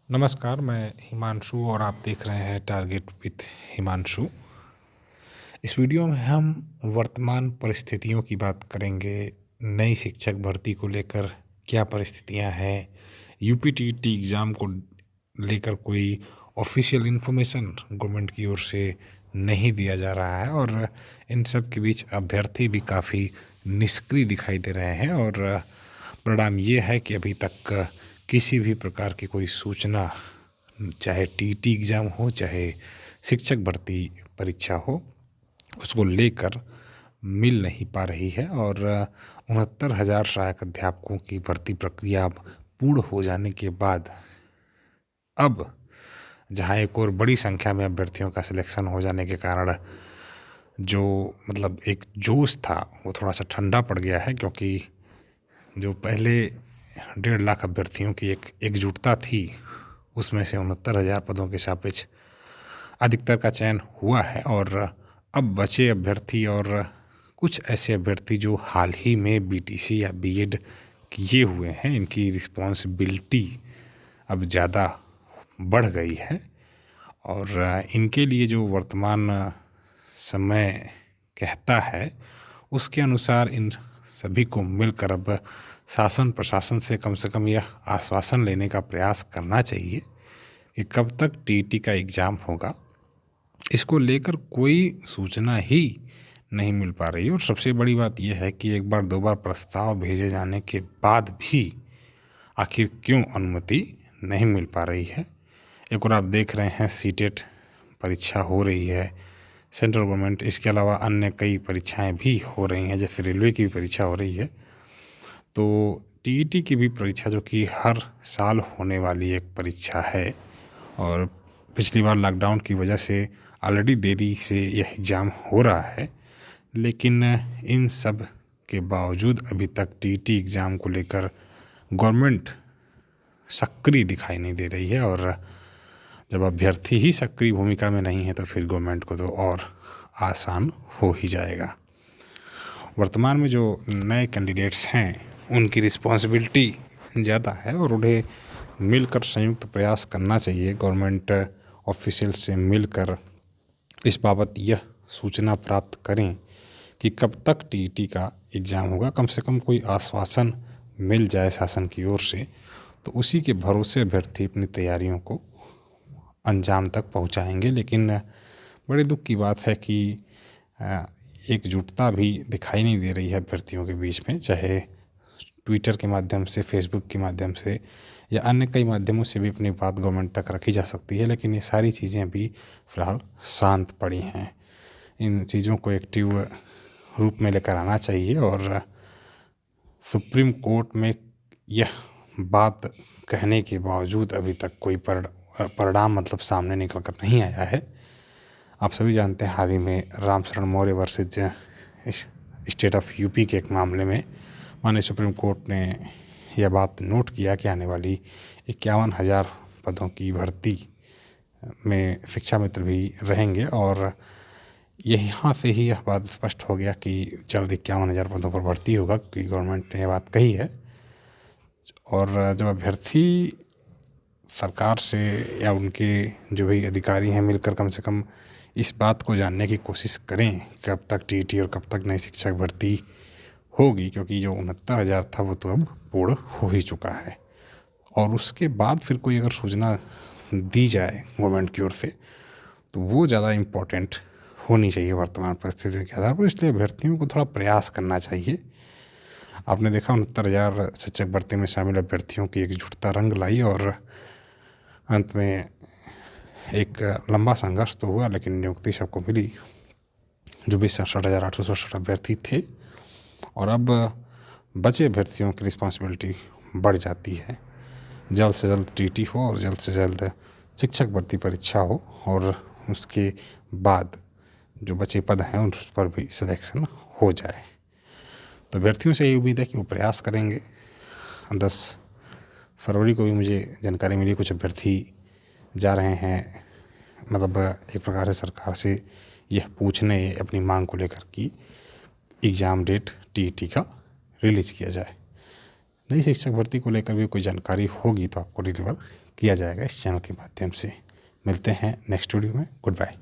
नमस्कार, मैं हिमांशु और आप देख रहे हैं टारगेट विथ हिमांशु। इस वीडियो में हम वर्तमान परिस्थितियों की बात करेंगे। नई शिक्षक भर्ती को लेकर क्या परिस्थितियां हैं, यूपीटीटी एग्ज़ाम को लेकर कोई ऑफिशियल इन्फॉर्मेशन गवर्नमेंट की ओर से नहीं दिया जा रहा है और इन सब के बीच अभ्यर्थी भी काफ़ी निष्क्रिय दिखाई दे रहे हैं और परिणाम ये है कि अभी तक किसी भी प्रकार की कोई सूचना, चाहे टीटी एग्ज़ाम हो चाहे शिक्षक भर्ती परीक्षा हो, उसको लेकर मिल नहीं पा रही है। और 69,000 सहायक अध्यापकों की भर्ती प्रक्रिया अब पूर्ण हो जाने के बाद अब जहाँ एक और बड़ी संख्या में अभ्यर्थियों का सिलेक्शन हो जाने के कारण जो मतलब एक जोश था वो थोड़ा सा ठंडा पड़ गया है, क्योंकि जो पहले 1.5 लाख अभ्यर्थियों की एक एकजुटता थी उसमें से 69,000 पदों के सापेक्ष अधिकतर का चयन हुआ है। और अब बचे अभ्यर्थी और कुछ ऐसे अभ्यर्थी जो हाल ही में बीटीसी या बीएड किए हुए हैं, इनकी रिस्पॉन्सिबिलिटी अब ज़्यादा बढ़ गई है और इनके लिए जो वर्तमान समय कहता है उसके अनुसार इन सभी को मिलकर अब शासन प्रशासन से कम यह आश्वासन लेने का प्रयास करना चाहिए कि कब तक टीटी का एग्ज़ाम होगा। इसको लेकर कोई सूचना ही नहीं मिल पा रही है और सबसे बड़ी बात यह है कि एक बार दो बार प्रस्ताव भेजे जाने के बाद भी आखिर क्यों अनुमति नहीं मिल पा रही है। एक और आप देख रहे हैं सीटेट परीक्षा हो रही है, सेंट्रल गवर्नमेंट, इसके अलावा अन्य कई परीक्षाएं भी हो रही हैं, जैसे रेलवे की भी परीक्षा हो रही है। तो टीईटी की भी परीक्षा जो कि हर साल होने वाली एक परीक्षा है और पिछली बार लॉकडाउन की वजह से ऑलरेडी देरी से यह एग्ज़ाम हो रहा है, लेकिन इन सब के बावजूद अभी तक टीईटी एग्ज़ाम को लेकर गवर्नमेंट सक्रिय दिखाई नहीं दे रही है। और जब अभ्यर्थी ही सक्रिय भूमिका में नहीं है तो फिर गवर्नमेंट को तो और आसान हो ही जाएगा। वर्तमान में जो नए कैंडिडेट्स हैं उनकी रिस्पॉन्सिबिलिटी ज़्यादा है और उन्हें मिलकर संयुक्त प्रयास करना चाहिए। गवर्नमेंट ऑफिशियल से मिलकर इस बाबत यह सूचना प्राप्त करें कि कब तक टीईटी का एग्ज़ाम होगा, कम से कम कोई आश्वासन मिल जाए शासन की ओर से, तो उसी के भरोसे अभ्यर्थी अपनी तैयारियों को अंजाम तक पहुंचाएंगे। लेकिन बड़े दुख की बात है कि एकजुटता भी दिखाई नहीं दे रही है अभ्यर्थियों के बीच में, चाहे ट्विटर के माध्यम से, फेसबुक के माध्यम से या अन्य कई माध्यमों से भी अपनी बात गवर्नमेंट तक रखी जा सकती है, लेकिन ये सारी चीज़ें अभी फ़िलहाल शांत पड़ी हैं। इन चीज़ों को एक्टिव रूप में लेकर आना चाहिए और सुप्रीम कोर्ट में यह बात कहने के बावजूद अभी तक कोई परिणाम मतलब सामने निकल कर नहीं आया है। आप सभी जानते हैं हाल ही में Ramsharan Maurya versus state of UP के एक मामले में माननीय सुप्रीम कोर्ट ने यह बात नोट किया कि आने वाली 51,000 पदों की भर्ती में शिक्षा मित्र भी रहेंगे और यहाँ से ही यह बात स्पष्ट हो गया कि जल्द 51,000 पदों पर भर्ती होगा, क्योंकि गवर्नमेंट ने यह बात कही है। और जब अभ्यर्थी सरकार से या उनके जो भी अधिकारी हैं मिलकर कम से कम इस बात को जानने की कोशिश करें कि कब तक टीईटी और कब तक नई शिक्षक भर्ती होगी, क्योंकि जो 69,000 था वो तो अब पूर्ण हो ही चुका है, और उसके बाद फिर कोई अगर सूचना दी जाए गवर्नमेंट की ओर से तो वो ज़्यादा इम्पोर्टेंट होनी चाहिए वर्तमान परिस्थितियों के आधार पर। इसलिए अभ्यर्थियों को थोड़ा प्रयास करना चाहिए। आपने देखा 69,000 शिक्षक भर्ती में शामिल अभ्यर्थियों की एकजुटता रंग लाई और अंत में एक लंबा संघर्ष तो हुआ, लेकिन नियुक्ति सबको मिली, जो भी 67,867 अभ्यर्थी थे। और अब बचे अभ्यर्थियों की रिस्पॉन्सिबिलिटी बढ़ जाती है। जल्द से जल्द टीटी हो और जल्द से जल्द शिक्षक भर्ती परीक्षा हो और उसके बाद जो बचे पद हैं उस पर भी सिलेक्शन हो जाए। तो अभ्यर्थियों से यही उम्मीद है कि वो प्रयास करेंगे। 10 फरवरी को भी मुझे जानकारी मिली कुछ अभ्यर्थी जा रहे हैं, मतलब एक प्रकार से सरकार से यह पूछने अपनी मांग को लेकर कि एग्ज़ाम डेट टीईटी का रिलीज़ किया जाए। नई शिक्षक भर्ती को लेकर भी कोई जानकारी होगी तो आपको डिलीवर किया जाएगा इस चैनल के माध्यम से। मिलते हैं नेक्स्ट वीडियो में। Good bye.